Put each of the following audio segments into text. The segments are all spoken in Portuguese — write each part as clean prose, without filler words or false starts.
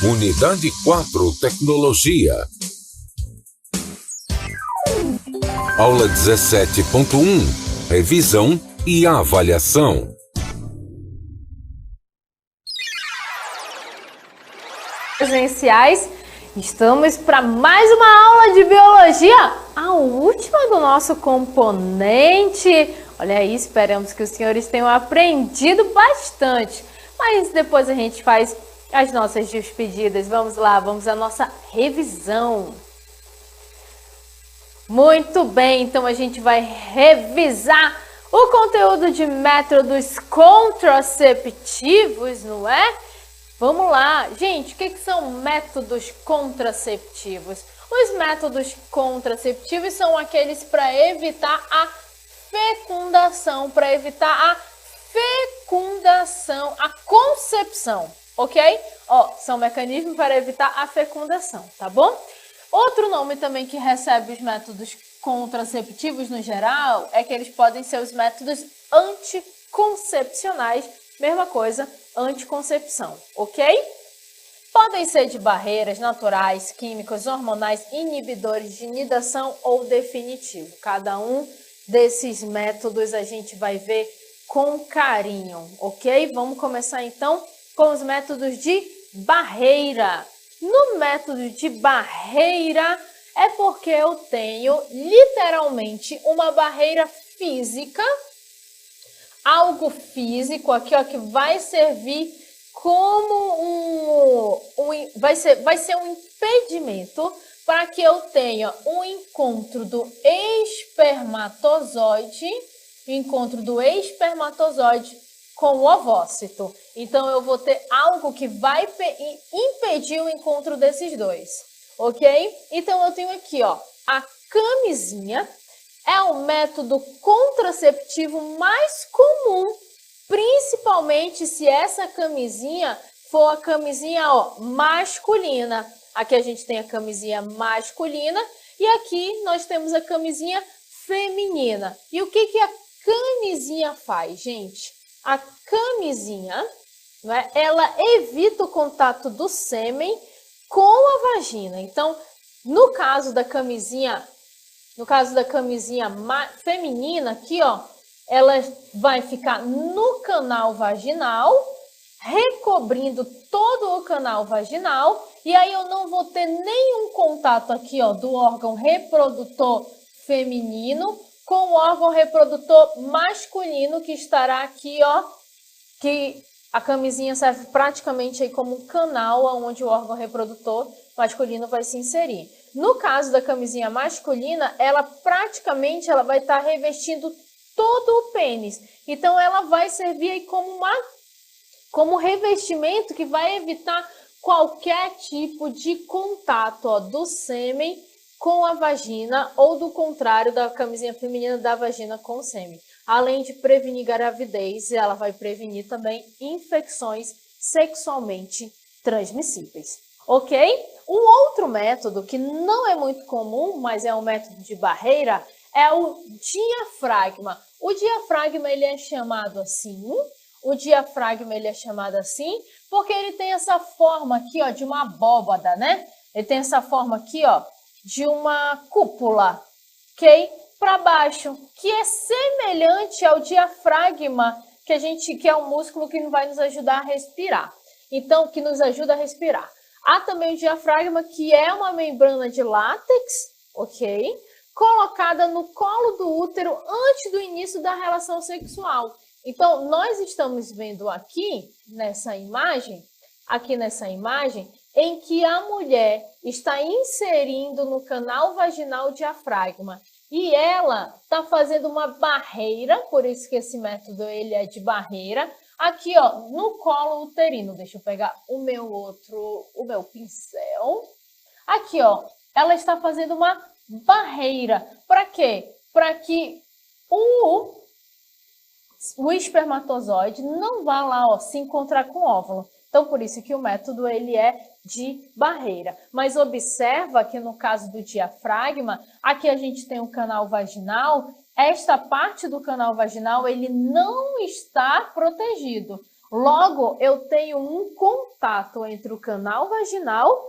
Unidade 4, Tecnologia. Aula 17.1, Revisão e Avaliação. Presenciais, estamos para mais uma aula de Biologia, a última do nosso componente. Olha aí, esperamos que os senhores tenham aprendido bastante, mas depois a gente faz as nossas despedidas. Vamos lá, vamos à nossa revisão. Muito bem, então a gente vai revisar o conteúdo de métodos contraceptivos, não é? Vamos lá. Gente, o que são métodos contraceptivos? Os métodos contraceptivos são aqueles para evitar a fecundação, a concepção. Ok? São mecanismos para evitar a fecundação, tá bom? Outro nome também que recebe os métodos contraceptivos no geral é que eles podem ser os métodos anticoncepcionais, mesma coisa, anticoncepção, ok? Podem ser de barreiras naturais, químicos, hormonais, inibidores de nidação ou definitivo. Cada um desses métodos a gente vai ver com carinho, ok? Vamos começar então com os métodos de barreira. No método de barreira é porque eu tenho literalmente uma barreira física, algo físico aqui, ó, que vai servir como vai ser um impedimento para que eu tenha um encontro do espermatozoide com o ovócito. Então, eu vou ter algo que vai impedir o encontro desses dois, ok? Então, eu tenho aqui, ó, a camisinha. É o método contraceptivo mais comum, principalmente se essa camisinha for a camisinha, ó, masculina. Aqui a gente tem a camisinha masculina e aqui nós temos a camisinha feminina. E o que a camisinha faz, gente? A camisinha, né, ela evita o contato do sêmen com a vagina. Então, no caso da camisinha feminina aqui, ó, ela vai ficar no canal vaginal, recobrindo todo o canal vaginal, e aí eu não vou ter nenhum contato aqui, ó, do órgão reprodutor feminino com o órgão reprodutor masculino, que estará aqui, ó, que a camisinha serve praticamente aí como um canal onde o órgão reprodutor masculino vai se inserir. No caso da camisinha masculina, ela vai estar revestindo todo o pênis. Então, ela vai servir aí como revestimento que vai evitar qualquer tipo de contato, ó, do sêmen com a vagina ou do contrário, da camisinha feminina da vagina com o sêmen. Além de prevenir gravidez, ela vai prevenir também infecções sexualmente transmissíveis. Ok? Um outro método que não é muito comum, mas é um método de barreira, é o diafragma. O diafragma ele é chamado assim porque ele tem essa forma aqui, ó, de uma abóbada, né? Ele tem essa forma aqui, ó, de uma cúpula, ok? Para baixo, que é semelhante ao diafragma, que é um músculo que vai nos ajudar a respirar. Então, que nos ajuda a respirar. Há também o diafragma, que é uma membrana de látex, ok? Colocada no colo do útero antes do início da relação sexual. Então, nós estamos vendo aqui nessa imagem, em que a mulher está inserindo no canal vaginal o diafragma e ela está fazendo uma barreira, por isso que esse método ele é de barreira, aqui, ó, no colo uterino. Deixa eu pegar o meu pincel. Aqui, ó, ela está fazendo uma barreira. Para quê? Para que o espermatozoide não vai lá, ó, se encontrar com o óvulo. Então, por isso que o método ele é de barreira. Mas observa que no caso do diafragma, aqui a gente tem o canal vaginal. Esta parte do canal vaginal ele não está protegido. Logo, eu tenho um contato entre o canal vaginal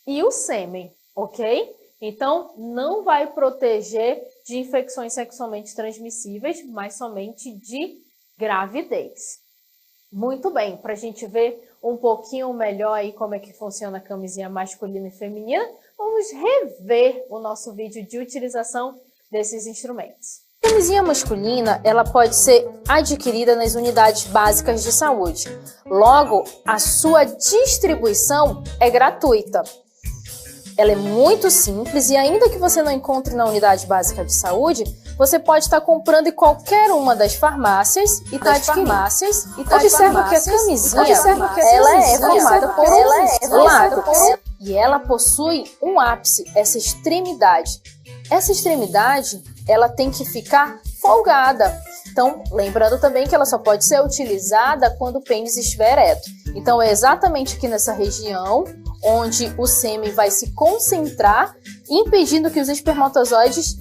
e o sêmen, ok? Então, não vai proteger de infecções sexualmente transmissíveis, mas somente de gravidez. Muito bem, para a gente ver um pouquinho melhor aí como é que funciona a camisinha masculina e feminina, vamos rever o nosso vídeo de utilização desses instrumentos. A camisinha masculina, ela pode ser adquirida nas unidades básicas de saúde. Logo, a sua distribuição é gratuita. Ela é muito simples e ainda que você não encontre na unidade básica de saúde, você pode estar comprando em qualquer uma das farmácias e está adquirindo. Observa que a camisinha ela é formada por um látex e ela possui um ápice, essa extremidade. Essa extremidade ela tem que ficar folgada. Então, lembrando também que ela só pode ser utilizada quando o pênis estiver ereto. Então, é exatamente aqui nessa região onde o sêmen vai se concentrar, impedindo que os espermatozoides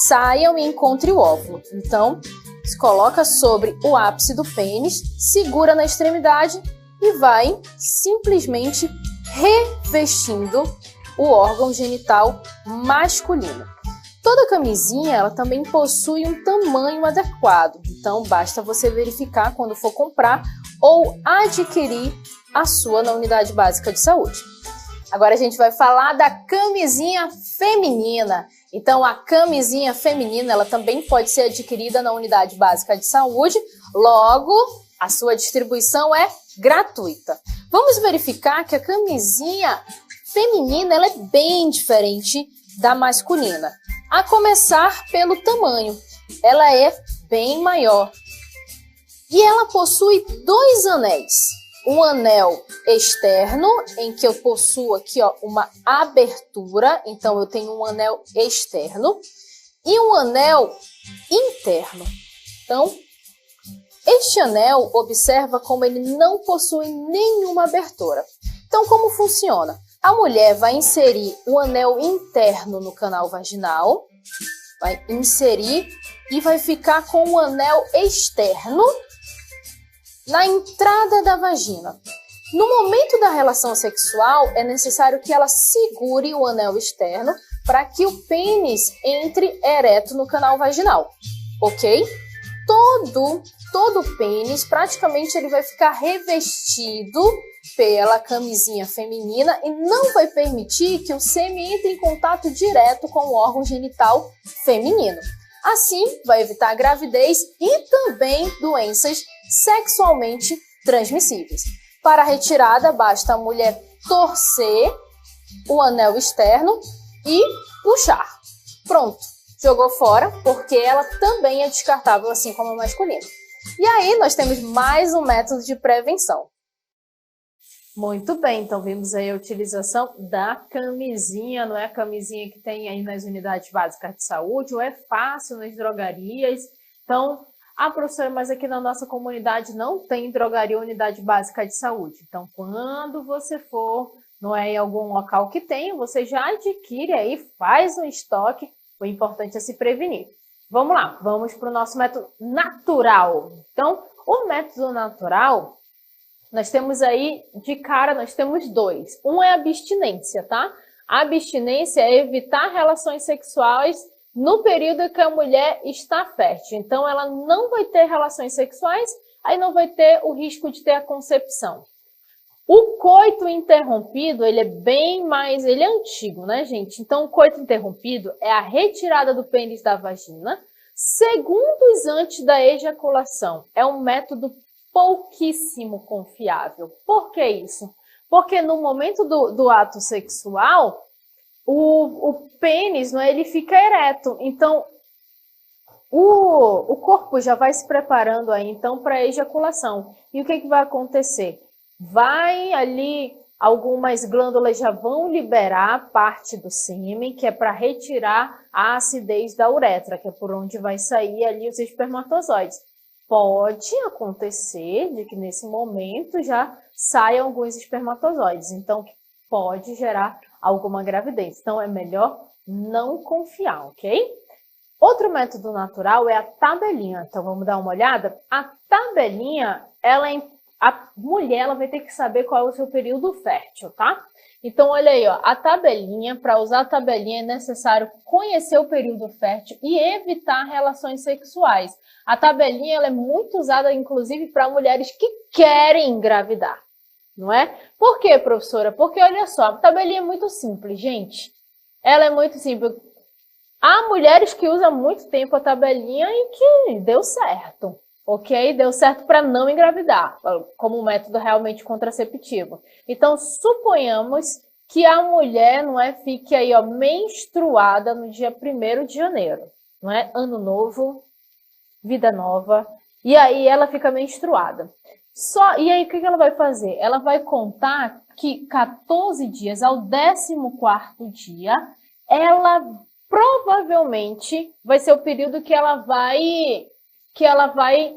saiam e encontrem o óvulo. Então, se coloca sobre o ápice do pênis, segura na extremidade e vai simplesmente revestindo o órgão genital masculino. Toda camisinha ela também possui um tamanho adequado, então basta você verificar quando for comprar ou adquirir a sua na unidade básica de saúde. Agora a gente vai falar da camisinha feminina. Então a camisinha feminina ela também pode ser adquirida na unidade básica de saúde, logo a sua distribuição é gratuita. Vamos verificar que a camisinha feminina ela é bem diferente da masculina. A começar pelo tamanho, ela é bem maior e ela possui 2 anéis. Um anel externo, em que eu possuo aqui ó, uma abertura, então eu tenho um anel externo, e um anel interno. Então, este anel, observa como ele não possui nenhuma abertura. Então, como funciona? A mulher vai inserir o anel interno no canal vaginal, vai inserir e vai ficar com o anel externo na entrada da vagina. No momento da relação sexual, é necessário que ela segure o anel externo para que o pênis entre ereto no canal vaginal, ok? Todo o pênis, praticamente ele vai ficar revestido pela camisinha feminina e não vai permitir que o sêmen entre em contato direto com o órgão genital feminino. Assim, vai evitar a gravidez e também doenças sexualmente transmissíveis. Para a retirada, basta a mulher torcer o anel externo e puxar. Pronto, jogou fora, porque ela também é descartável, assim como a masculina. E aí, nós temos mais um método de prevenção. Muito bem, então vimos aí a utilização da camisinha, não é a camisinha que tem aí nas unidades básicas de saúde, ou é fácil nas drogarias. Então, professora, mas aqui na nossa comunidade não tem drogaria ou unidade básica de saúde. Então, quando você for, não é em algum local que tenha, você já adquire aí, faz um estoque, o importante é se prevenir. Vamos lá, vamos para o nosso método natural. Então, o método natural, nós temos aí, de cara, nós temos 2. Um é a abstinência, tá? A abstinência é evitar relações sexuais no período em que a mulher está fértil. Então, ela não vai ter relações sexuais, aí não vai ter o risco de ter a concepção. O coito interrompido, ele é bem mais, ele é antigo, né, gente? Então, o coito interrompido é a retirada do pênis da vagina segundos antes da ejaculação. É um método pouquíssimo confiável. Por que isso? Porque no momento do ato sexual, o pênis, não é, ele fica ereto. Então, o corpo já vai se preparando aí, então, para a ejaculação. E o que vai acontecer? Vai ali algumas glândulas já vão liberar parte do sêmen, que é para retirar a acidez da uretra, que é por onde vai sair ali os espermatozoides. Pode acontecer de que nesse momento já saiam alguns espermatozoides, então pode gerar alguma gravidez. Então é melhor não confiar, ok? Outro método natural é a tabelinha. Então vamos dar uma olhada? A tabelinha, a mulher ela vai ter que saber qual é o seu período fértil, tá? Então olha aí, ó, a tabelinha, para usar a tabelinha é necessário conhecer o período fértil e evitar relações sexuais. A tabelinha ela é muito usada, inclusive, para mulheres que querem engravidar, não é? Por quê, professora? Porque, olha só, a tabelinha é muito simples, gente. Ela é muito simples. Há mulheres que usam muito tempo a tabelinha e que deu certo, ok? Deu certo para não engravidar, como um método realmente contraceptivo. Então, suponhamos que a mulher, não é, fique aí, ó, menstruada no dia 1º de janeiro, não é? Ano novo, vida nova, e aí ela fica menstruada. E aí o que ela vai fazer? Ela vai contar que 14 dias ao 14º dia, ela provavelmente vai ser o período que ela vai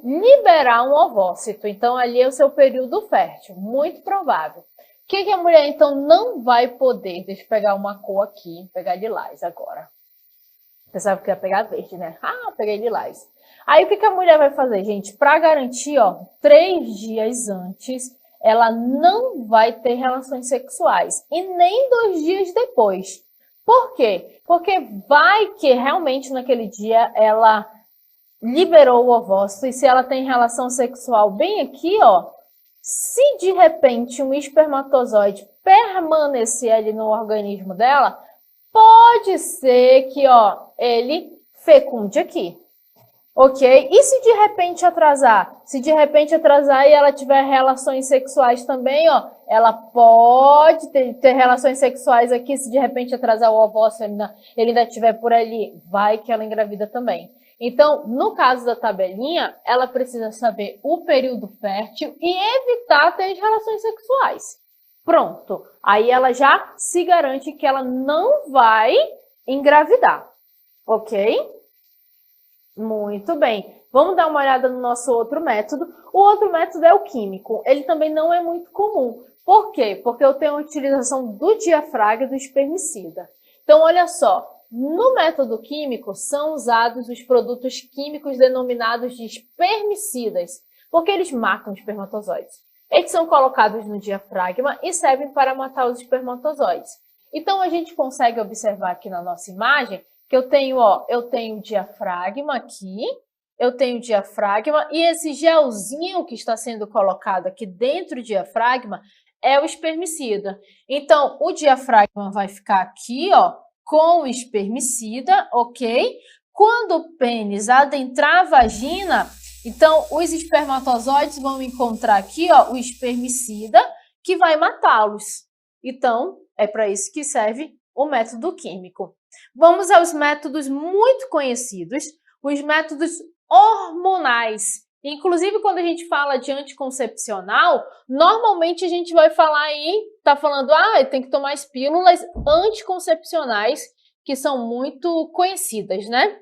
liberar um ovócito. Então ali é o seu período fértil, muito provável. O que a mulher então não vai poder? Deixa eu pegar uma cor aqui, pegar lilás agora. Pensava que ia pegar verde, né? Ah, peguei lilás. Aí o que a mulher vai fazer, gente? Para garantir, ó, 3 dias antes, ela não vai ter relações sexuais. E nem 2 dias depois. Por quê? Porque vai que realmente naquele dia ela liberou o ovócito. E se ela tem relação sexual bem aqui, ó, se de repente um espermatozoide permanecer ali no organismo dela, pode ser que, ó, ele fecunde aqui. Ok? E se de repente atrasar? Se de repente atrasar e ela tiver relações sexuais também, ó, ela pode ter relações sexuais aqui. Se de repente atrasar o ovócito, ele ainda estiver por ali, vai que ela engravida também. Então, no caso da tabelinha, ela precisa saber o período fértil e evitar ter relações sexuais. Pronto. Aí ela já se garante que ela não vai engravidar. Ok? Muito bem. Vamos dar uma olhada no nosso outro método. O outro método é o químico. Ele também não é muito comum. Por quê? Porque eu tenho a utilização do diafragma e do espermicida. Então, olha só. No método químico, são usados os produtos químicos denominados de espermicidas, porque eles matam espermatozoides. Eles são colocados no diafragma e servem para matar os espermatozoides. Então, a gente consegue observar aqui na nossa imagem que eu tenho diafragma aqui, eu tenho diafragma e esse gelzinho que está sendo colocado aqui dentro do diafragma é o espermicida. Então, o diafragma vai ficar aqui, ó, com o espermicida, ok? Quando o pênis adentrar a vagina, então os espermatozoides vão encontrar aqui, ó, o espermicida que vai matá-los. Então, é para isso que serve o método químico. Vamos aos métodos muito conhecidos, os métodos hormonais. Inclusive, quando a gente fala de anticoncepcional, normalmente a gente vai falar aí, tá falando, tem que tomar as pílulas anticoncepcionais, que são muito conhecidas, né?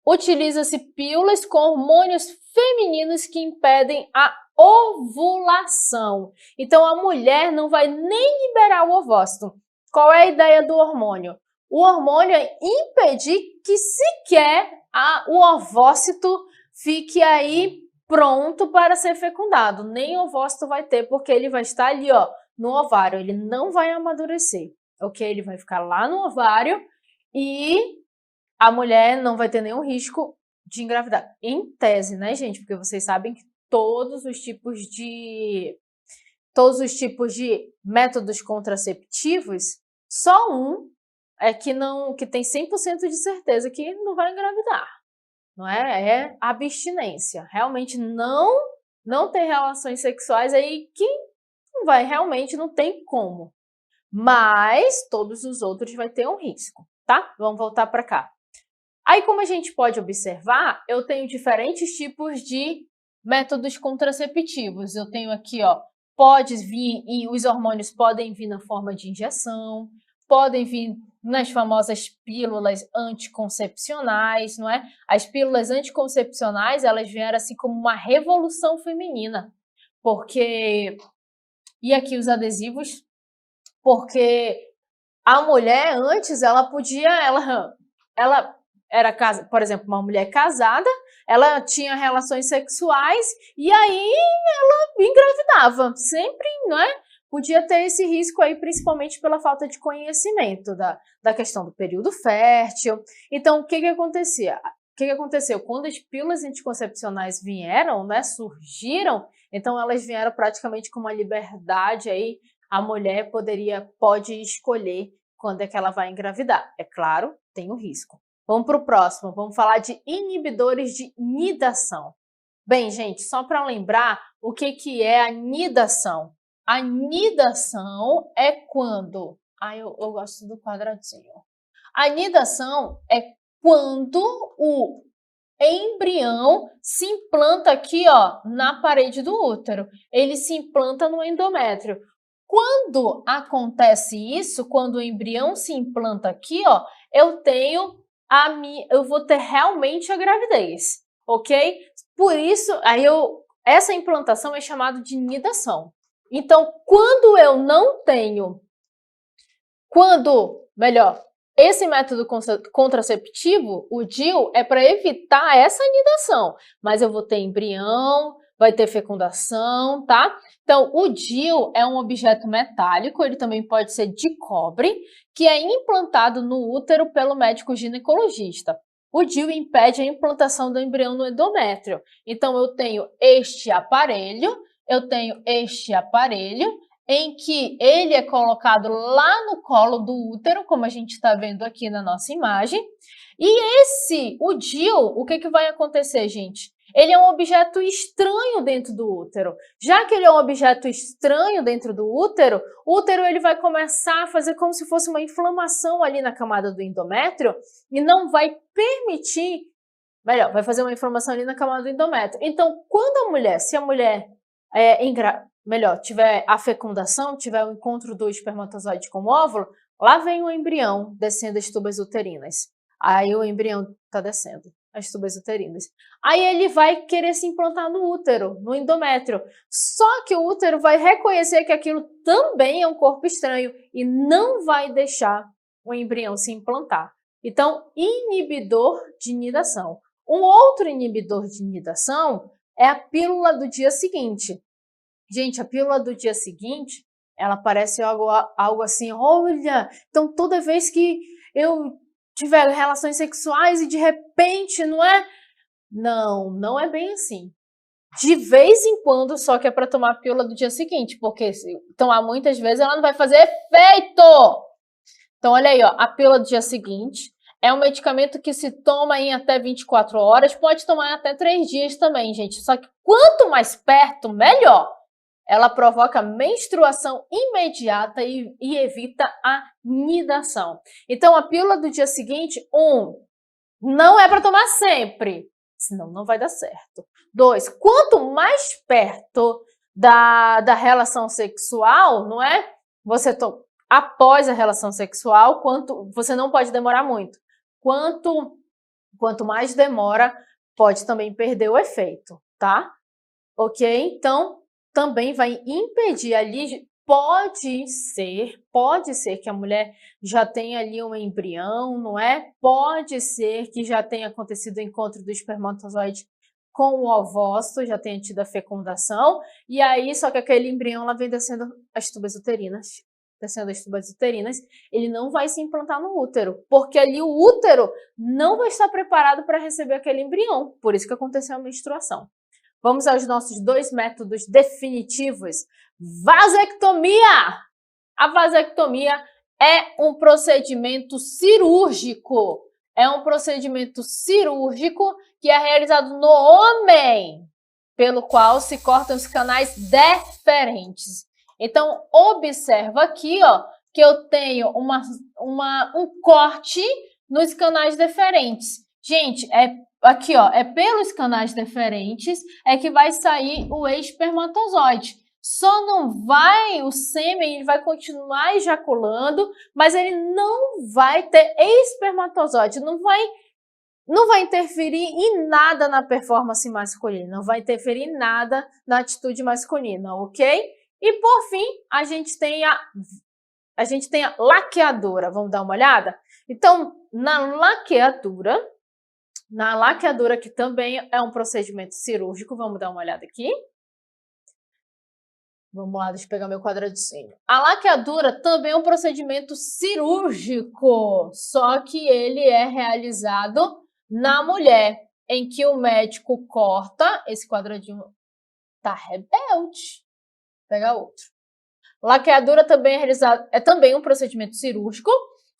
Utiliza-se pílulas com hormônios femininos que impedem a ovulação. Então, a mulher não vai nem liberar o ovócito. Qual é a ideia do hormônio? O hormônio é impedir que sequer o ovócito fique aí pronto para ser fecundado. Nem ovócito vai ter, porque ele vai estar ali, ó, no ovário. Ele não vai amadurecer, ok? Ele vai ficar lá no ovário e a mulher não vai ter nenhum risco de engravidar. Em tese, né, gente? Porque vocês sabem que todos os tipos de métodos contraceptivos, só um é que tem 100% de certeza que não vai engravidar, não é? É abstinência. Realmente não ter relações sexuais aí que realmente não tem como. Mas todos os outros vai ter um risco, tá? Vamos voltar para cá. Aí, como a gente pode observar, eu tenho diferentes tipos de métodos contraceptivos. Eu tenho aqui, ó, pode vir, e os hormônios podem vir na forma de injeção, podem vir nas famosas pílulas anticoncepcionais, não é? As pílulas anticoncepcionais, elas vieram assim como uma revolução feminina, porque... E aqui os adesivos, porque a mulher antes, ela podia, ela era, por exemplo, uma mulher casada, ela tinha relações sexuais e aí ela engravidava, sempre, não é? Podia ter esse risco aí, principalmente pela falta de conhecimento da questão do período fértil. Então, o que acontecia? O que aconteceu? Quando as pílulas anticoncepcionais vieram, né, surgiram, então elas vieram praticamente com uma liberdade aí, a mulher pode escolher quando é que ela vai engravidar. É claro, tem o risco. Vamos para o próximo, vamos falar de inibidores de nidação. Bem, gente, só para lembrar o que é a nidação. A nidação é quando... eu gosto do quadradinho. A nidação é quando o embrião se implanta aqui, ó, na parede do útero. Ele se implanta no endométrio. Quando acontece isso, quando o embrião se implanta aqui, ó, eu vou ter realmente a gravidez, ok? Por isso, essa implantação é chamada de nidação. Então, quando eu não tenho, esse método contraceptivo, o DIU, é para evitar essa nidação, mas eu vou ter embrião, vai ter fecundação, tá? Então, o DIU é um objeto metálico, ele também pode ser de cobre, que é implantado no útero pelo médico ginecologista. O DIU impede a implantação do embrião no endométrio. Então, eu tenho este aparelho, em que ele é colocado lá no colo do útero, como a gente está vendo aqui na nossa imagem. E o DIU, o que vai acontecer, gente? Ele é um objeto estranho dentro do útero. Já que ele é um objeto estranho dentro do útero, o útero ele vai começar a fazer como se fosse uma inflamação ali na camada do endométrio e não vai permitir, vai fazer uma inflamação ali na camada do endométrio. Então, se a mulher tiver a fecundação, tiver o encontro do espermatozoide com o óvulo, lá vem o embrião descendo as tubas uterinas. Aí o embrião está descendo as tubas uterinas. Aí ele vai querer se implantar no útero, no endométrio. Só que o útero vai reconhecer que aquilo também é um corpo estranho e não vai deixar o embrião se implantar. Então, inibidor de nidação. Um outro inibidor de nidação é a pílula do dia seguinte. Gente, a pílula do dia seguinte, ela parece algo assim, olha, então toda vez que eu tiver relações sexuais e de repente, não é? Não é bem assim. De vez em quando, só que é para tomar a pílula do dia seguinte, porque se tomar muitas vezes ela não vai fazer efeito. Então, olha aí, ó, a pílula do dia seguinte é um medicamento que se toma em até 24 horas, pode tomar em até 3 dias também, gente. Só que quanto mais perto, melhor. Ela provoca menstruação imediata e evita a nidação. Então, a pílula do dia seguinte, não é para tomar sempre, senão não vai dar certo. 2, quanto mais perto da relação sexual, não é? Após a relação sexual, você não pode demorar muito. Quanto mais demora, pode também perder o efeito, tá? Ok? Então, também vai impedir ali, pode ser que a mulher já tenha ali um embrião, não é? Pode ser que já tenha acontecido o encontro do espermatozoide com o ovócito, já tenha tido a fecundação, e aí só que aquele embrião lá vem descendo as tubas uterinas, ele não vai se implantar no útero, porque ali o útero não vai estar preparado para receber aquele embrião, por isso que aconteceu a menstruação. Vamos aos nossos 2 métodos definitivos. Vasectomia! A vasectomia é um procedimento cirúrgico. É um procedimento cirúrgico que é realizado no homem, pelo qual se cortam os canais deferentes. Então, observa aqui, ó, que eu tenho um corte nos canais deferentes. Gente, aqui, ó, é pelos canais deferentes que vai sair o espermatozoide. só não vai, o sêmen ele vai continuar ejaculando, mas ele não vai ter espermatozoide, não vai interferir em nada na performance masculina, não vai interferir em nada na atitude masculina, ok? E por fim, a gente tem a laqueadura, vamos dar uma olhada? Então, na laqueadura, que também é um procedimento cirúrgico, vamos dar uma olhada aqui. Vamos lá, deixa eu pegar meu quadradinho. A laqueadura também é um procedimento cirúrgico, só que ele é realizado na mulher, em que o médico corta, esse quadradinho tá rebelde, pega outro. Laqueadura também é também um procedimento cirúrgico,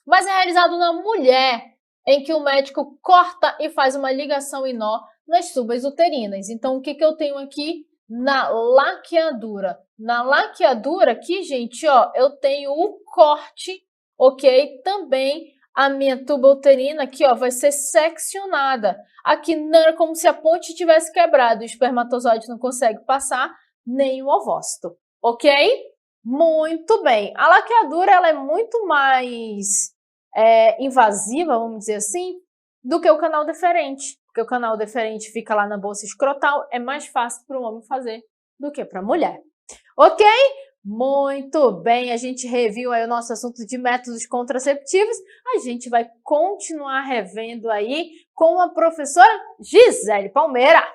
mas é realizado na mulher, em que o médico corta e faz uma ligação em nó nas tubas uterinas. Então, o que eu tenho aqui na laqueadura? Na laqueadura aqui, gente, ó, eu tenho o corte, ok? Também a minha tuba uterina aqui, ó, vai ser seccionada. Aqui não é como se a ponte tivesse quebrado, o espermatozoide não consegue passar, nem o ovócito, ok? Muito bem. A laqueadura, ela é muito mais invasiva, vamos dizer assim, do que o canal deferente. Porque o canal deferente fica lá na bolsa escrotal, é mais fácil para o homem fazer do que para a mulher. Ok? Muito bem, a gente reviu aí o nosso assunto de métodos contraceptivos. A gente vai continuar revendo aí com a professora Gisele Palmeira.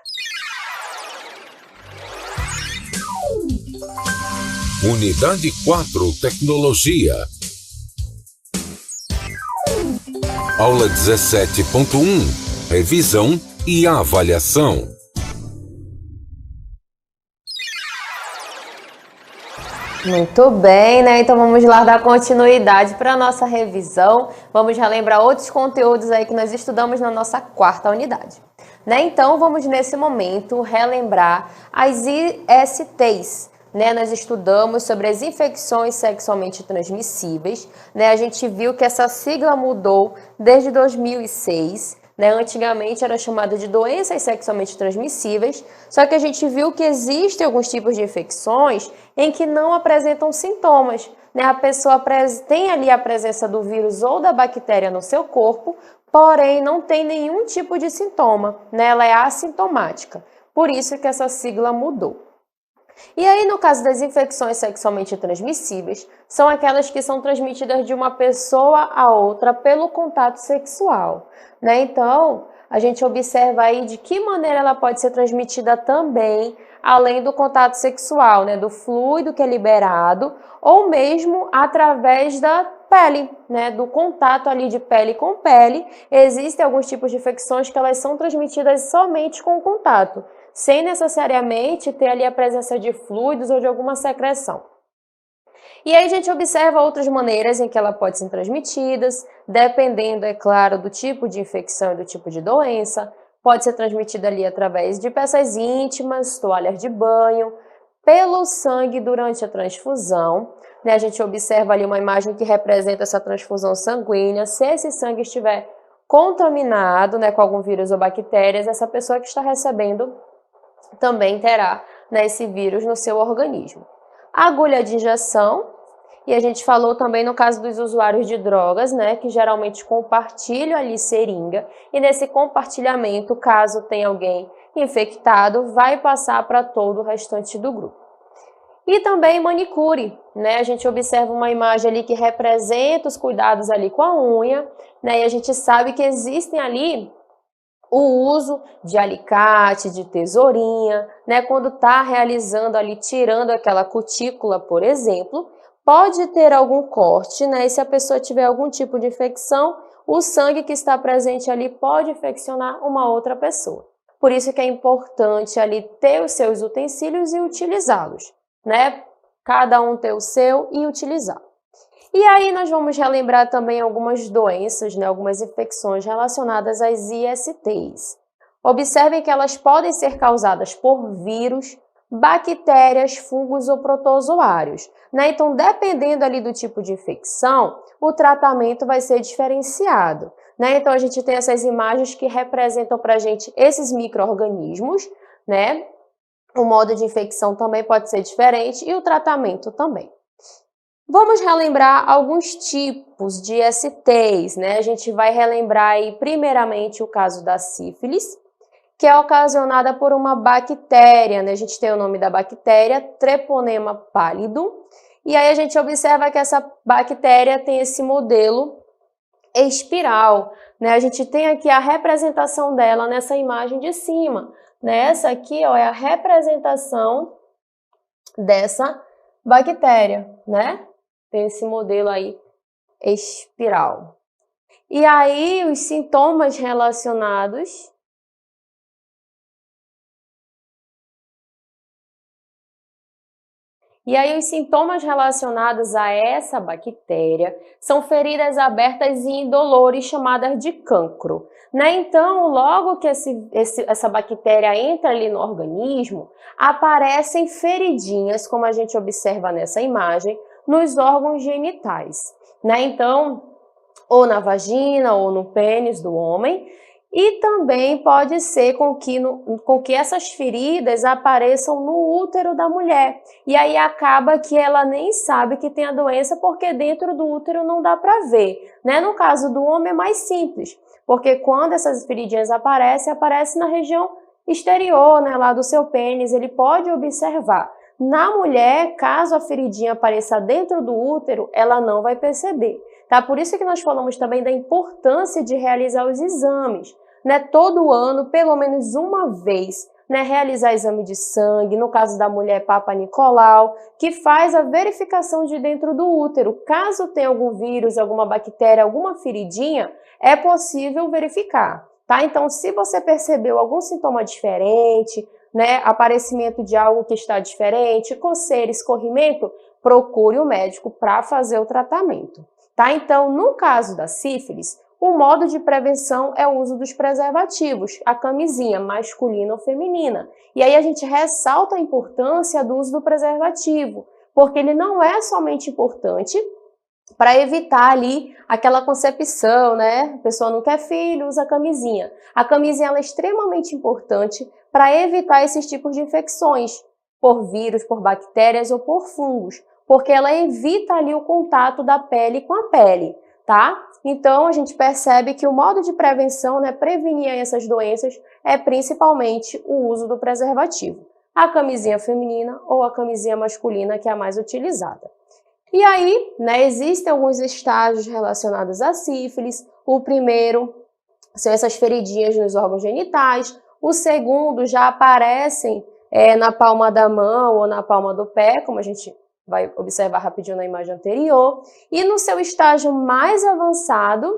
Unidade 4 Tecnologia. Aula 17.1 Revisão e avaliação. Muito bem, né? Então vamos lá dar continuidade para a nossa revisão. Vamos relembrar outros conteúdos aí que nós estudamos na nossa quarta unidade. Né? Então vamos nesse momento relembrar as ISTs. Né? Nós estudamos sobre as infecções sexualmente transmissíveis. Né? A gente viu que essa sigla mudou desde 2006. Né? Antigamente era chamada de doenças sexualmente transmissíveis, só que a gente viu que existem alguns tipos de infecções em que não apresentam sintomas. Né? A pessoa tem ali a presença do vírus ou da bactéria no seu corpo, porém não tem nenhum tipo de sintoma. Né? Ela é assintomática, por isso que essa sigla mudou. E aí, no caso das infecções sexualmente transmissíveis, são aquelas que são transmitidas de uma pessoa a outra pelo contato sexual, né? Então, a gente observa aí de que maneira ela pode ser transmitida também, além do contato sexual, né? Do fluido que é liberado, ou mesmo através da pele, né? Do contato ali de pele com pele. Existem alguns tipos de infecções que elas são transmitidas somente com o contato, sem necessariamente ter ali a presença de fluidos ou de alguma secreção. E aí a gente observa outras maneiras em que ela pode ser transmitida, dependendo, é claro, do tipo de infecção e do tipo de doença. Pode ser transmitida ali através de peças íntimas, toalhas de banho, pelo sangue durante a transfusão. Né? A gente observa ali uma imagem que representa essa transfusão sanguínea. Se esse sangue estiver contaminado, né, com algum vírus ou bactérias, essa pessoa que está recebendo também terá, né, esse vírus no seu organismo. A agulha de injeção, e a gente falou também no caso dos usuários de drogas, né, que geralmente compartilham ali seringa, e nesse compartilhamento, caso tenha alguém infectado, vai passar para todo o restante do grupo. E também manicure, né, a gente observa uma imagem ali que representa os cuidados ali com a unha, né, e a gente sabe que existem ali o uso de alicate, de tesourinha, né? Quando está realizando ali, tirando aquela cutícula, por exemplo, pode ter algum corte, né? E se a pessoa tiver algum tipo de infecção, o sangue que está presente ali pode infeccionar uma outra pessoa. Por isso que é importante ali ter os seus utensílios e utilizá-los, né? Cada um ter o seu e utilizar. E aí nós vamos relembrar também algumas doenças, né, algumas infecções relacionadas às ISTs. Observem que elas podem ser causadas por vírus, bactérias, fungos ou protozoários. Né? Então, dependendo ali do tipo de infecção, o tratamento vai ser diferenciado. Né? Então, a gente tem essas imagens que representam para a gente esses micro-organismos, né? O modo de infecção também pode ser diferente e o tratamento também. Vamos relembrar alguns tipos de STs, né? A gente vai relembrar aí primeiramente o caso da sífilis, que é ocasionada por uma bactéria, né? A gente tem o nome da bactéria, Treponema pálido, e aí a gente observa que essa bactéria tem esse modelo espiral, né? A gente tem aqui a representação dela nessa imagem de cima, né? Essa aqui, ó, é a representação dessa bactéria, né? Tem esse modelo aí espiral. E aí os sintomas relacionados a essa bactéria são feridas abertas e indolores chamadas de cancro, né? Então, logo que essa bactéria entra ali no organismo, aparecem feridinhas, como a gente observa nessa imagem, nos órgãos genitais, né? Então, ou na vagina ou no pênis do homem, e também pode ser com que essas feridas apareçam no útero da mulher. E aí acaba que ela nem sabe que tem a doença porque dentro do útero não dá para ver, né? No caso do homem é mais simples, porque quando essas feridinhas aparece na região exterior, né, lá do seu pênis, ele pode observar. Na mulher, caso a feridinha apareça dentro do útero, ela não vai perceber, tá? Por isso que nós falamos também da importância de realizar os exames, né? Todo ano, pelo menos uma vez, né? Realizar exame de sangue, no caso da mulher Papa Nicolau, que faz a verificação de dentro do útero. Caso tenha algum vírus, alguma bactéria, alguma feridinha, é possível verificar, tá? Então, se você percebeu algum sintoma diferente, né, aparecimento de algo que está diferente, coceira, escorrimento, procure o médico para fazer o tratamento, tá? Então, no caso da sífilis, o modo de prevenção é o uso dos preservativos, a camisinha masculina ou feminina. E aí a gente ressalta a importância do uso do preservativo, porque ele não é somente importante para evitar ali aquela concepção, né? A pessoa não quer filho, usa camisinha. A camisinha ela é extremamente importante para evitar esses tipos de infecções por vírus, por bactérias ou por fungos, porque ela evita ali o contato da pele com a pele, tá? Então, a gente percebe que o modo de prevenção, né, prevenir essas doenças, é principalmente o uso do preservativo. A camisinha feminina ou a camisinha masculina, que é a mais utilizada. E aí, né, existem alguns estágios relacionados à sífilis. O primeiro são essas feridinhas nos órgãos genitais. O segundo já aparecem na palma da mão ou na palma do pé, como a gente vai observar rapidinho na imagem anterior. E no seu estágio mais avançado,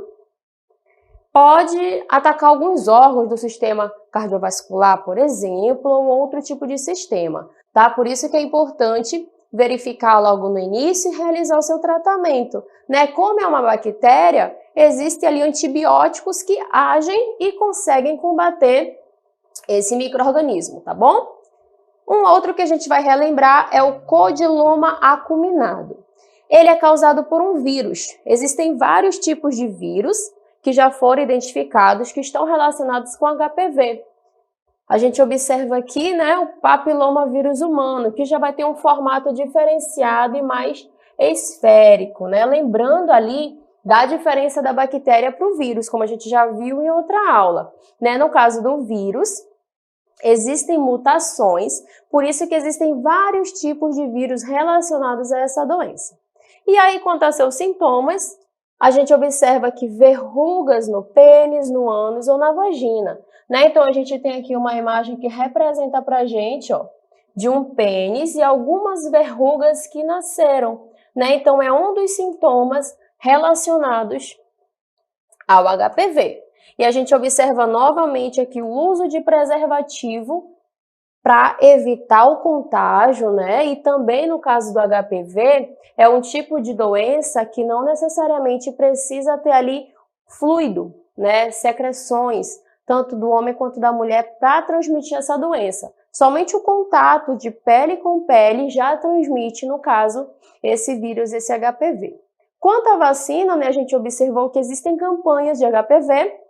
pode atacar alguns órgãos do sistema cardiovascular, por exemplo, ou outro tipo de sistema, tá? Por isso que é importante verificar logo no início e realizar o seu tratamento, né? Como é uma bactéria, existem ali antibióticos que agem e conseguem combater esse micro-organismo, tá bom? Um outro que a gente vai relembrar é o codiloma acuminado. Ele é causado por um vírus. Existem vários tipos de vírus que já foram identificados que estão relacionados com HPV. A gente observa aqui, né, o papilomavírus humano, que já vai ter um formato diferenciado e mais esférico, né? Lembrando ali da diferença da bactéria para o vírus, como a gente já viu em outra aula, né? No caso do vírus, existem mutações, por isso que existem vários tipos de vírus relacionados a essa doença. E aí, quanto aos seus sintomas, a gente observa que verrugas no pênis, no ânus ou na vagina, né? Então, a gente tem aqui uma imagem que representa pra gente, ó, de um pênis e algumas verrugas que nasceram, né? Então, é um dos sintomas relacionados ao HPV. E a gente observa novamente aqui o uso de preservativo para evitar o contágio, né? E também no caso do HPV, é um tipo de doença que não necessariamente precisa ter ali fluido, né? Secreções, tanto do homem quanto da mulher, para transmitir essa doença. Somente o contato de pele com pele já transmite, no caso, esse vírus, esse HPV. Quanto à vacina, né, a gente observou que existem campanhas de HPV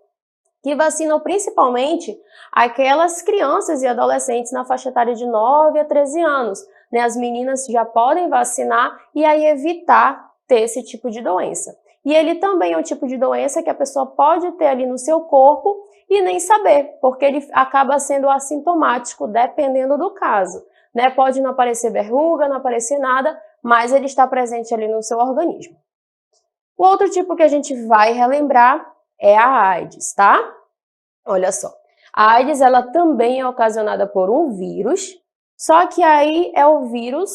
que vacinam principalmente aquelas crianças e adolescentes na faixa etária de 9 a 13 anos. Né? As meninas já podem vacinar e aí evitar ter esse tipo de doença. E ele também é um tipo de doença que a pessoa pode ter ali no seu corpo e nem saber, porque ele acaba sendo assintomático, dependendo do caso. Né? Pode não aparecer verruga, não aparecer nada, mas ele está presente ali no seu organismo. O outro tipo que a gente vai relembrar é a AIDS, tá? Olha só, a AIDS ela também é ocasionada por um vírus, só que aí é o vírus...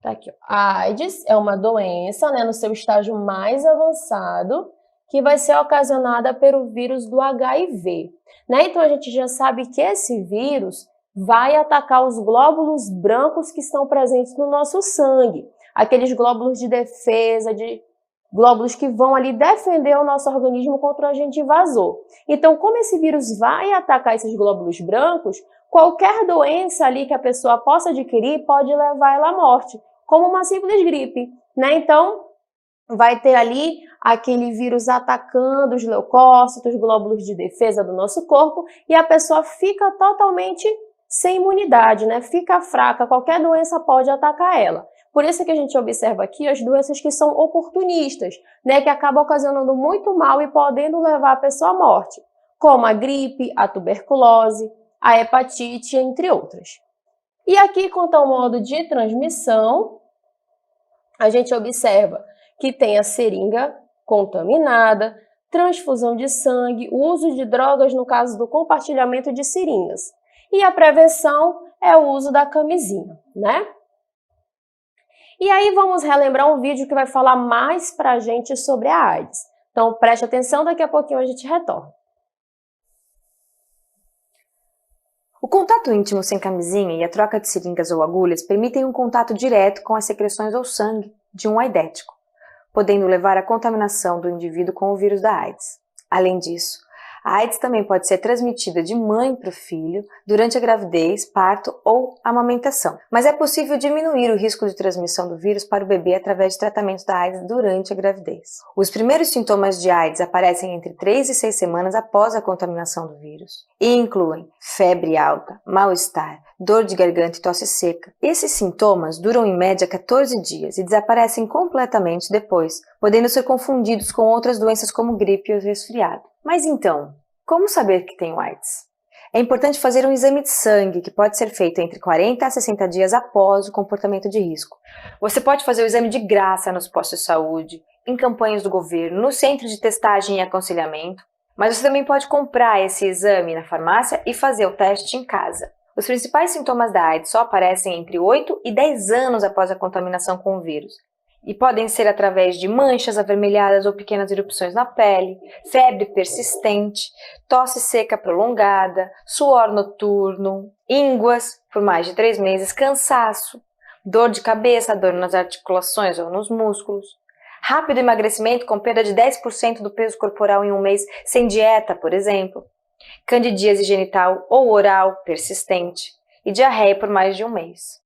Tá aqui, ó. A AIDS é uma doença, né, no seu estágio mais avançado, que vai ser ocasionada pelo vírus do HIV. Né? Então a gente já sabe que esse vírus vai atacar os glóbulos brancos que estão presentes no nosso sangue. Aqueles glóbulos de defesa, glóbulos que vão ali defender o nosso organismo contra o agente invasor. Então, como esse vírus vai atacar esses glóbulos brancos, qualquer doença ali que a pessoa possa adquirir pode levar ela à morte, como uma simples gripe, né? Então, vai ter ali aquele vírus atacando os leucócitos, glóbulos de defesa do nosso corpo, e a pessoa fica totalmente sem imunidade, né? Fica fraca, qualquer doença pode atacar ela. Por isso que a gente observa aqui as doenças que são oportunistas, né? Que acabam ocasionando muito mal e podendo levar a pessoa à morte, como a gripe, a tuberculose, a hepatite, entre outras. E aqui, quanto ao modo de transmissão, a gente observa que tem a seringa contaminada, transfusão de sangue, o uso de drogas no caso do compartilhamento de seringas. E a prevenção é o uso da camisinha, né? E aí vamos relembrar um vídeo que vai falar mais pra gente sobre a AIDS. Então preste atenção, daqui a pouquinho a gente retorna. O contato íntimo sem camisinha e a troca de seringas ou agulhas permitem um contato direto com as secreções ou sangue de um aidético, podendo levar à contaminação do indivíduo com o vírus da AIDS. Além disso, a AIDS também pode ser transmitida de mãe para o filho durante a gravidez, parto ou amamentação. Mas é possível diminuir o risco de transmissão do vírus para o bebê através de tratamento da AIDS durante a gravidez. Os primeiros sintomas de AIDS aparecem entre 3 e 6 semanas após a contaminação do vírus e incluem febre alta, mal-estar, dor de garganta e tosse seca. Esses sintomas duram em média 14 dias e desaparecem completamente depois, podendo ser confundidos com outras doenças como gripe ou resfriado. Mas então, como saber que tenho AIDS? É importante fazer um exame de sangue, que pode ser feito entre 40 a 60 dias após o comportamento de risco. Você pode fazer o exame de graça nos postos de saúde, em campanhas do governo, no centro de testagem e aconselhamento, mas você também pode comprar esse exame na farmácia e fazer o teste em casa. Os principais sintomas da AIDS só aparecem entre 8 e 10 anos após a contaminação com o vírus, e podem ser através de manchas avermelhadas ou pequenas erupções na pele, febre persistente, tosse seca prolongada, suor noturno, ínguas por mais de 3 meses, cansaço, dor de cabeça, dor nas articulações ou nos músculos, rápido emagrecimento com perda de 10% do peso corporal em um mês sem dieta, por exemplo, candidíase genital ou oral persistente e diarreia por mais de um mês.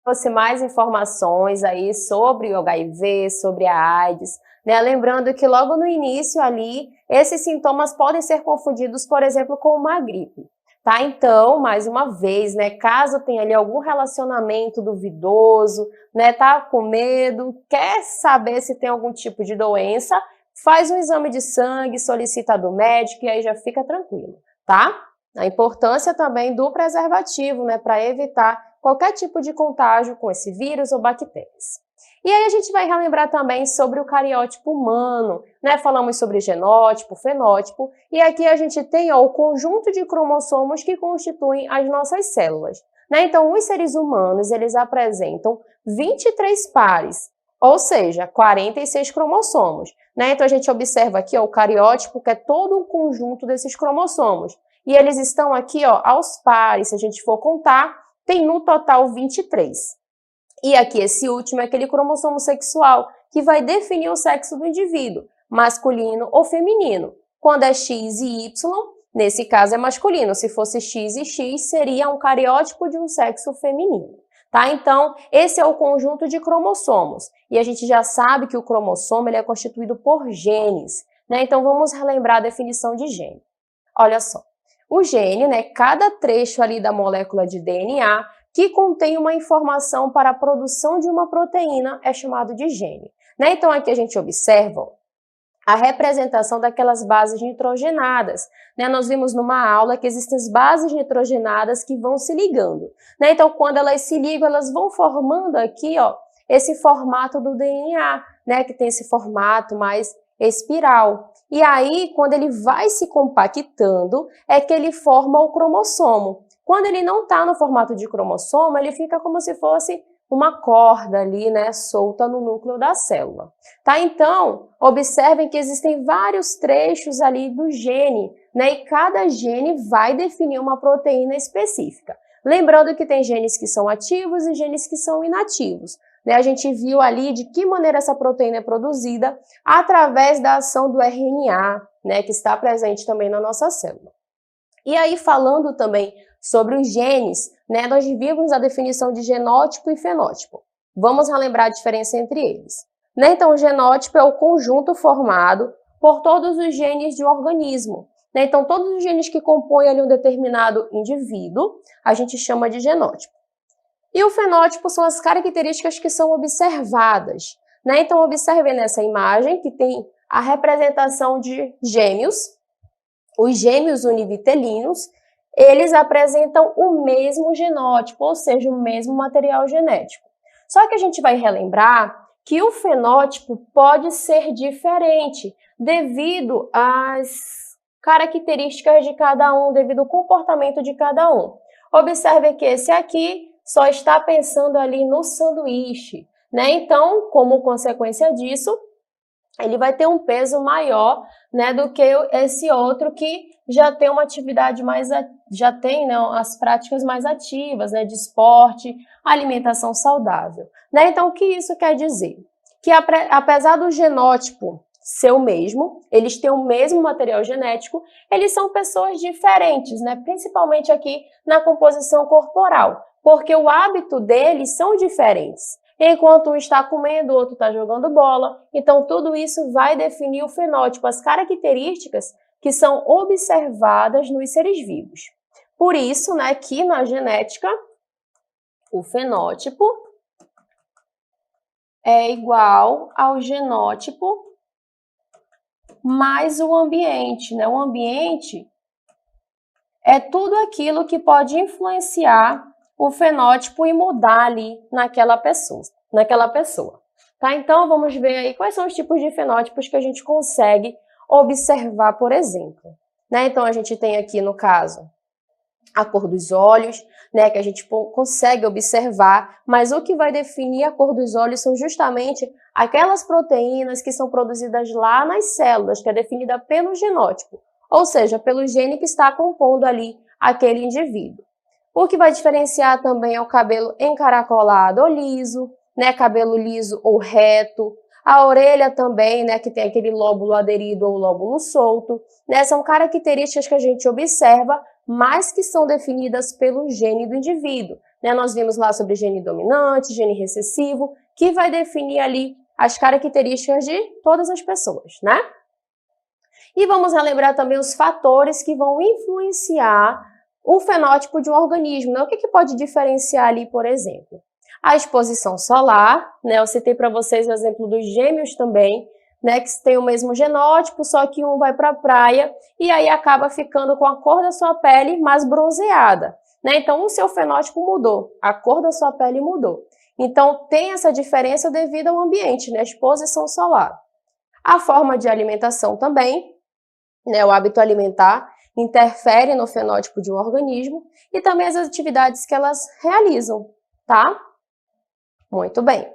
Você mais informações aí sobre o HIV, sobre a AIDS, né? Lembrando que logo no início ali, esses sintomas podem ser confundidos, por exemplo, com uma gripe, tá? Então, mais uma vez, né, caso tenha ali algum relacionamento duvidoso, né, tá com medo, quer saber se tem algum tipo de doença, faz um exame de sangue, solicita do médico e aí já fica tranquilo, tá? A importância também do preservativo, né, para evitar qualquer tipo de contágio com esse vírus ou bactérias. E aí a gente vai relembrar também sobre o cariótipo humano, né? Falamos sobre genótipo, fenótipo, e aqui a gente tem o conjunto de cromossomos que constituem as nossas células, né? Então, os seres humanos, eles apresentam 23 pares, ou seja, 46 cromossomos, né? Então, a gente observa aqui o cariótipo, que é todo um conjunto desses cromossomos, e eles estão aqui aos pares, se a gente for contar, tem no total 23. E aqui esse último é aquele cromossomo sexual, que vai definir o sexo do indivíduo, masculino ou feminino. Quando é X e Y, nesse caso é masculino. Se fosse X e X, seria um cariótipo de um sexo feminino. Tá? Então, esse é o conjunto de cromossomos. E a gente já sabe que o cromossomo ele é constituído por genes. Né? Então, vamos relembrar a definição de gene. Olha só. O gene, né, cada trecho ali da molécula de DNA que contém uma informação para a produção de uma proteína é chamado de gene. Né? Então, aqui a gente observa a representação daquelas bases nitrogenadas. Né? Nós vimos numa aula que existem as bases nitrogenadas que vão se ligando. Né? Então, quando elas se ligam, elas vão formando aqui, ó, esse formato do DNA, né? Que tem esse formato mais espiral. E aí, quando ele vai se compactando, é que ele forma o cromossomo. Quando ele não está no formato de cromossomo, ele fica como se fosse uma corda ali, né, solta no núcleo da célula. Tá? Então, observem que existem vários trechos ali do gene, né, e cada gene vai definir uma proteína específica. Lembrando que tem genes que são ativos e genes que são inativos. Né? A gente viu ali de que maneira essa proteína é produzida através da ação do RNA, né, que está presente também na nossa célula. E aí, falando também sobre os genes, né, nós vimos a definição de genótipo e fenótipo. Vamos relembrar a diferença entre eles. Né? Então, o genótipo é o conjunto formado por todos os genes de um organismo. Né? Então, todos os genes que compõem ali um determinado indivíduo, a gente chama de genótipo. E o fenótipo são as características que são observadas. Né? Então, observem nessa imagem que tem a representação de gêmeos. Os gêmeos univitelinos, eles apresentam o mesmo genótipo, ou seja, o mesmo material genético. Só que a gente vai relembrar que o fenótipo pode ser diferente devido às características de cada um, devido ao comportamento de cada um. Observe que esse aqui só está pensando ali no sanduíche, né? Então, como consequência disso, ele vai ter um peso maior, né, do que esse outro que já tem uma atividade mais, já tem, né, as práticas mais ativas, né, de esporte, alimentação saudável. Né? Então, o que isso quer dizer? Que apesar do genótipo ser o mesmo, eles têm o mesmo material genético, eles são pessoas diferentes, né, principalmente aqui na composição corporal, porque o hábito deles são diferentes. Enquanto um está comendo, o outro está jogando bola. Então, tudo isso vai definir o fenótipo, as características que são observadas nos seres vivos. Por isso, né, que na genética, o fenótipo é igual ao genótipo mais o ambiente, né? O ambiente é tudo aquilo que pode influenciar o fenótipo e mudar ali naquela pessoa. Tá? Então, vamos ver aí quais são os tipos de fenótipos que a gente consegue observar, por exemplo. Né? Então, a gente tem aqui, no caso, a cor dos olhos, né, que a gente consegue observar, mas o que vai definir a cor dos olhos são justamente aquelas proteínas que são produzidas lá nas células, que é definida pelo genótipo, ou seja, pelo gene que está compondo ali aquele indivíduo. O que vai diferenciar também é o cabelo encaracolado ou liso, né, cabelo liso ou reto, a orelha também, né, que tem aquele lóbulo aderido ou lóbulo solto, né, são características que a gente observa, mas que são definidas pelo gene do indivíduo. Né? Nós vimos lá sobre gene dominante, gene recessivo, que vai definir ali as características de todas as pessoas, né? E vamos relembrar também os fatores que vão influenciar o fenótipo de um organismo, né? O que pode diferenciar ali, por exemplo? A exposição solar, né? Eu citei para vocês o exemplo dos gêmeos também, né? Que tem o mesmo genótipo, só que um vai para a praia e aí acaba ficando com a cor da sua pele mais bronzeada, né? Então, o seu fenótipo mudou, a cor da sua pele mudou. Então, tem essa diferença devido ao ambiente, né? A exposição solar. A forma de alimentação também, né? O hábito alimentar interfere no fenótipo de um organismo e também as atividades que elas realizam, tá? Muito bem.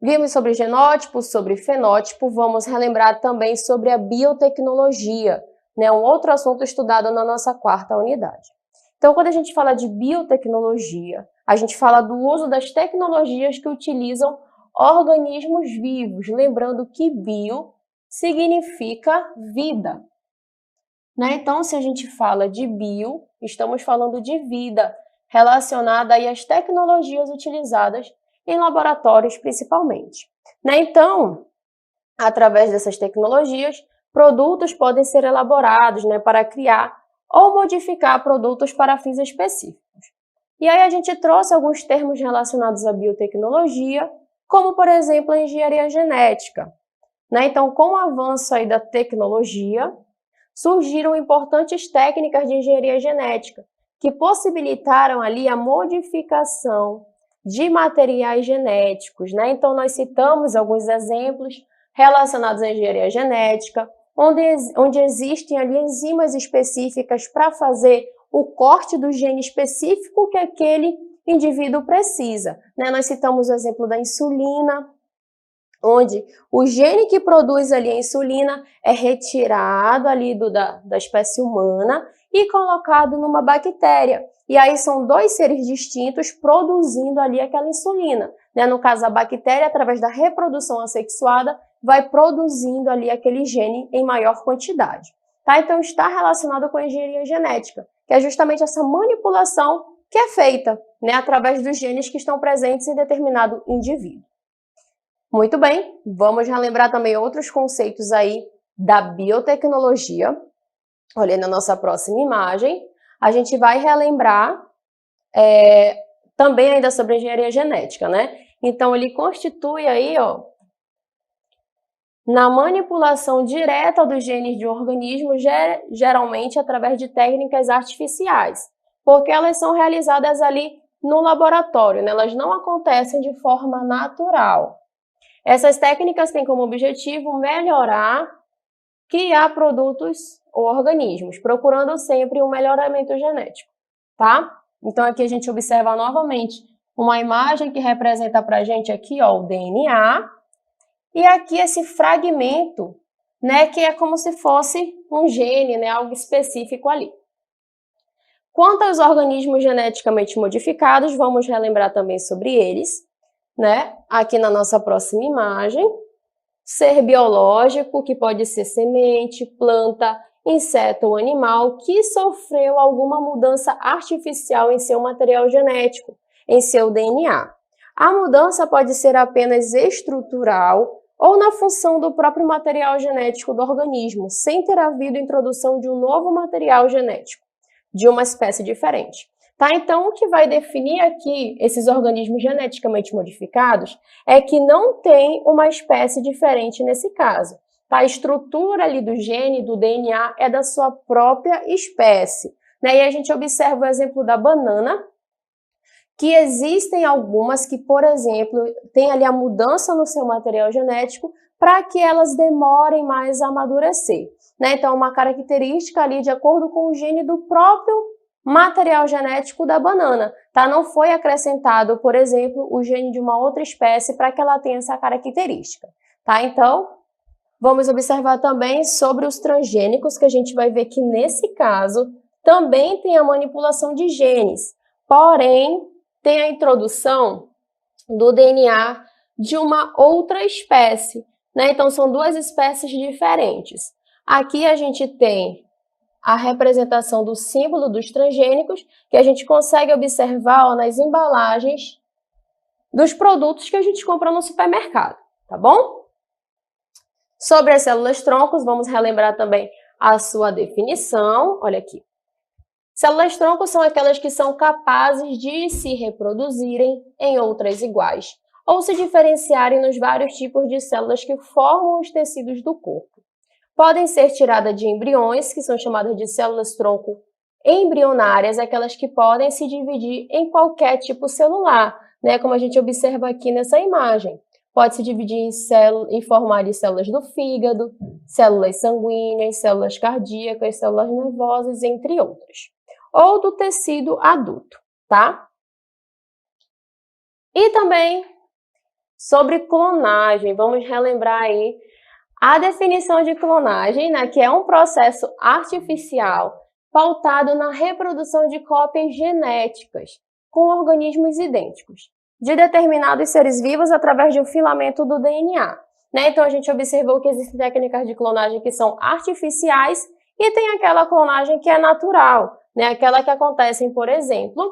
Vimos sobre genótipo, sobre fenótipo, vamos relembrar também sobre a biotecnologia, né? Um outro assunto estudado na nossa quarta unidade. Então, quando a gente fala de biotecnologia, a gente fala do uso das tecnologias que utilizam organismos vivos, lembrando que bio significa vida. Né? Então, se a gente fala de bio, estamos falando de vida, relacionada aí às tecnologias utilizadas em laboratórios principalmente. Né? Então, através dessas tecnologias, produtos podem ser elaborados, né, para criar ou modificar produtos para fins específicos. E aí a gente trouxe alguns termos relacionados à biotecnologia, como, por exemplo, a engenharia genética. Né? Então, com o avanço aí da tecnologia, surgiram importantes técnicas de engenharia genética, que possibilitaram ali a modificação de materiais genéticos. Né? Então, nós citamos alguns exemplos relacionados à engenharia genética, onde existem ali enzimas específicas para fazer o corte do gene específico que aquele indivíduo precisa. Né? Nós citamos o exemplo da insulina, onde o gene que produz ali a insulina é retirado ali da espécie humana e colocado numa bactéria. E aí são dois seres distintos produzindo ali aquela insulina. Né? No caso, a bactéria, através da reprodução assexuada, vai produzindo ali aquele gene em maior quantidade. Tá? Então, está relacionado com a engenharia genética, que é justamente essa manipulação que é feita, né, através dos genes que estão presentes em determinado indivíduo. Muito bem, vamos relembrar também outros conceitos aí da biotecnologia. Olha, na nossa próxima imagem, a gente vai relembrar também ainda sobre engenharia genética, né? Então, ele constitui aí, ó, na manipulação direta dos genes de um organismo, geralmente através de técnicas artificiais, porque elas são realizadas ali no laboratório, né? Elas não acontecem de forma natural. Essas técnicas têm como objetivo melhorar, criar produtos ou organismos, procurando sempre um melhoramento genético, tá? Então, aqui a gente observa novamente uma imagem que representa para a gente aqui, ó, o DNA, e aqui esse fragmento, né, que é como se fosse um gene, né, algo específico ali. Quanto aos organismos geneticamente modificados, vamos relembrar também sobre eles, né? Aqui na nossa próxima imagem, ser biológico, que pode ser semente, planta, inseto ou animal, que sofreu alguma mudança artificial em seu material genético, em seu DNA. A mudança pode ser apenas estrutural ou na função do próprio material genético do organismo, sem ter havido introdução de um novo material genético, de uma espécie diferente. Tá? Então, o que vai definir aqui esses organismos geneticamente modificados é que não tem uma espécie diferente nesse caso. Tá? A estrutura ali do gene, do DNA, é da sua própria espécie. Né? E a gente observa o exemplo da banana, que existem algumas que, por exemplo, têm ali a mudança no seu material genético para que elas demorem mais a amadurecer. Né? Então, uma característica ali de acordo com o gene do próprio material genético da banana, tá? Não foi acrescentado, por exemplo, o gene de uma outra espécie para que ela tenha essa característica, tá? Então, vamos observar também sobre os transgênicos, que a gente vai ver que nesse caso também tem a manipulação de genes, porém tem a introdução do DNA de uma outra espécie, né? Então, são duas espécies diferentes. Aqui a gente tem a representação do símbolo dos transgênicos, que a gente consegue observar, ó, nas embalagens dos produtos que a gente compra no supermercado, tá bom? Sobre as células-troncos, vamos relembrar também a sua definição. Olha aqui. Células-troncos são aquelas que são capazes de se reproduzirem em outras iguais, ou se diferenciarem nos vários tipos de células que formam os tecidos do corpo. Podem ser tiradas de embriões, que são chamadas de células-tronco embrionárias, aquelas que podem se dividir em qualquer tipo celular, né? Como a gente observa aqui nessa imagem. Pode se dividir em formar de células do fígado, células sanguíneas, células cardíacas, células nervosas, entre outras. Ou do tecido adulto, tá? E também sobre clonagem, vamos relembrar aí a definição de clonagem, né, que é um processo artificial pautado na reprodução de cópias genéticas com organismos idênticos de determinados seres vivos através de um filamento do DNA. Né? Então, a gente observou que existem técnicas de clonagem que são artificiais e tem aquela clonagem que é natural, né? Aquela que acontece, por exemplo,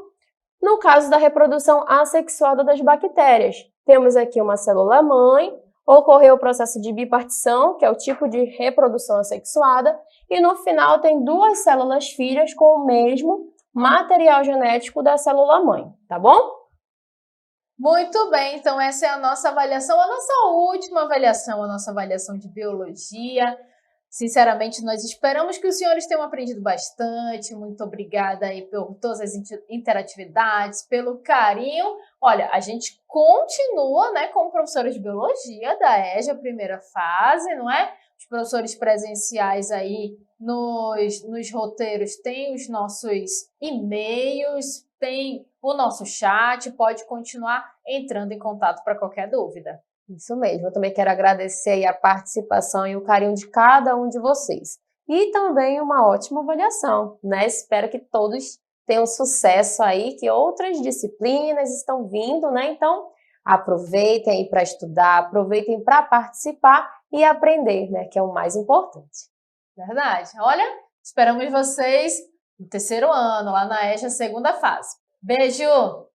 No caso da reprodução assexuada das bactérias, temos aqui uma célula-mãe, ocorreu o processo de bipartição, que é o tipo de reprodução assexuada, e no final tem duas células filhas com o mesmo material genético da célula-mãe, tá bom? Muito bem, então essa é a nossa avaliação, a nossa última avaliação, a nossa avaliação de biologia. Sinceramente, nós esperamos que os senhores tenham aprendido bastante. Muito obrigada aí por todas as interatividades, pelo carinho. Olha, a gente continua, né, como professores de biologia da EJA, primeira fase, não é? Os professores presenciais aí nos roteiros têm os nossos e-mails, tem o nosso chat, pode continuar entrando em contato para qualquer dúvida. Isso mesmo, eu também quero agradecer aí a participação e o carinho de cada um de vocês. E também uma ótima avaliação, né? Espero que todos tenham sucesso aí, que outras disciplinas estão vindo, né? Então, aproveitem aí para estudar, aproveitem para participar e aprender, né? Que é o mais importante. Verdade. Olha, esperamos vocês no terceiro ano, lá na EJA, segunda fase. Beijo!